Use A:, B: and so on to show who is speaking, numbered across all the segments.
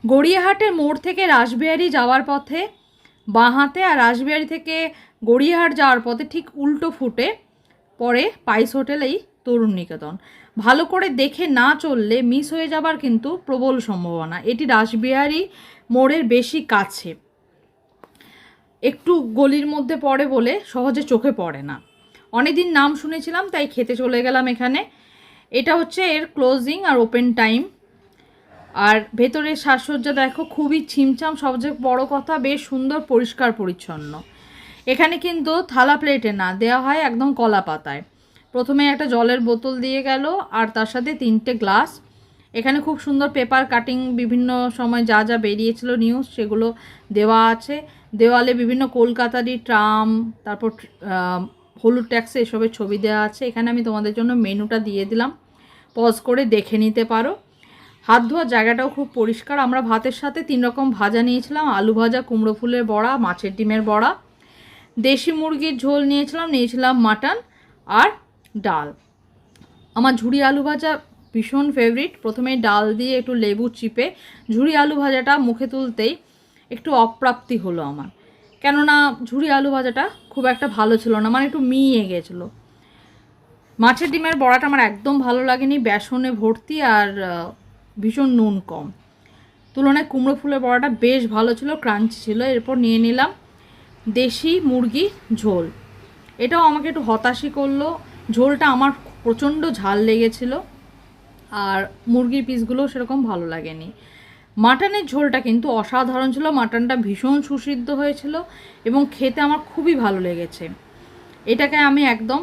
A: গড়িয়াহাটের মোড় থেকে রাসবিহারী যাওয়ার পথে বাঁ হাতে, আর রাসবিহারী থেকে গড়িয়াহাট যাওয়ার পথে ঠিক উল্টো ফুটে পরে পাইস হোটেল এই তরুণ নিকেতন। ভালো করে দেখে না চললে মিস হয়ে যাবার কিন্তু প্রবল সম্ভাবনা। এটি রাসবিহারী মোড়ের বেশি কাছে, একটু গলির মধ্যে পড়ে বলে সহজে চোখে পড়ে না। অনেকদিন নাম শুনেছিলাম তাই খেতে চলে গেলাম এখানে। এটা হচ্ছে এর ক্লোজিং আর ওপেন টাইম। আর ভেতরের সাজসজ্জা দেখো, খুবই ছিমছাম, সবচেয়ে বড় কথা বেশ সুন্দর পরিষ্কার পরিচ্ছন্ন। এখানে কিন্তু থালা প্লেটে না, দেওয়া হয় একদম কলা পাতায়। প্রথমে একটা জলের বোতল দিয়ে গেল আর তার সাথে 3টে গ্লাস। এখানে খুব সুন্দর পেপার কাটিং, বিভিন্ন সময় যা যা বেরিয়েছিল নিউজ সেগুলো দেওয়া আছে। দেওয়ালে বিভিন্ন কলকাতারই ট্রাম, তারপর হলুদ ট্যাক্সি এসবের ছবি দেওয়া আছে। এখানে আমি তোমাদের জন্য মেনুটা দিয়ে দিলাম, পজ করে দেখে নিতে পারো। হাত ধোয়ার জায়গাটাও খুব পরিষ্কার। আমরা ভাতের সাথে 3 রকম ভাজা নিয়েছিলাম, আলু ভাজা, কুমড়ো ফুলের বড়া, মাছের ডিমের বড়া, দেশি মুরগির ঝোল নিয়েছিলাম মাটন আর ডাল। আমার ঝুরি আলু ভাজা ভীষণ ফেভারিট। প্রথমে ডাল দিয়ে একটু লেবু চিপে ঝুরি আলু ভাজাটা মুখে তুলতেই একটু অপ্রাপ্তি হলো আমার, কেননা ঝুরি আলু ভাজাটা খুব একটা ভালো ছিল না, মানে একটু মিয়ে গেছিলো। মাছের ডিমের বড়াটা আমার একদম ভালো লাগেনি, বেসনে ভর্তি আর ভীষণ নুন কম। তুলনায় কুমড়ো ফুলের বড়াটা বেশ ভালো ছিল, ক্রাঞ্চি ছিল। এরপর নিয়ে নিলাম দেশি মুরগি ঝোল। এটাও আমাকে একটু হতাশই করলো, ঝোলটা আমার প্রচণ্ড ঝাল লেগেছিল আর মুরগির পিসগুলো সেরকম ভালো লাগেনি। মাটনের ঝোলটা কিন্তু অসাধারণ ছিল, মাটনটা ভীষণ সুসিদ্ধ হয়েছিল এবং খেতে আমার খুবই ভালো লেগেছে। এটাকে আমি একদম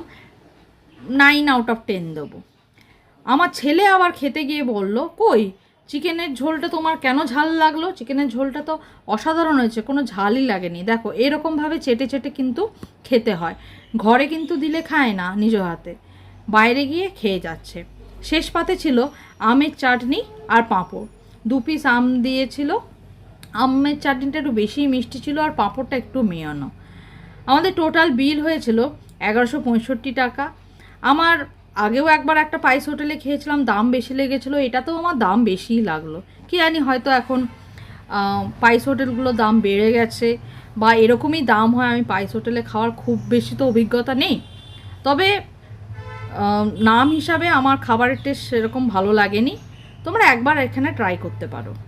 A: 9 আউট অফ 10 দেবো। আমার ছেলে আবার খেতে গিয়ে বলল, কই চিকেনের ঝোলটা তোমার কেন ঝাল লাগলো? চিকেনের ঝোলটা তো অসাধারণ হয়েছে, কোনো ঝালই লাগেনি। দেখো এরকমভাবে চেটে চেটে কিন্তু খেতে হয়, ঘরে কিন্তু দিলে খায় না নিজ হাতে, বাইরে গিয়ে খেয়ে যাচ্ছে। শেষ পাতে ছিল আমের চাটনি আর পাঁপড়। 2 পিস আম দিয়েছিল, আমের চাটনিটা একটু বেশি মিষ্টি ছিল আর পাঁপড়টা একটু মেয়ানো। আমাদের টোটাল বিল হয়েছিল 1165 টাকা। আমার আগেও একবার একটা পাইস হোটেলে খেয়েছিলাম, দাম বেশি লেগেছিলো, এটাতেও আমার দাম বেশিই লাগলো। কি জানি হয়তো এখন পাইস হোটেলগুলো দাম বেড়ে গেছে বা এরকমই দাম হয়। আমি পাইস হোটেলে খাওয়ার খুব বেশি তো অভিজ্ঞতা নেই, তবে নাম হিসাবে আমার খাবারের টেস্ট সেরকম ভালো লাগেনি। তোমরা একবার এখানে ট্রাই করতে পারো।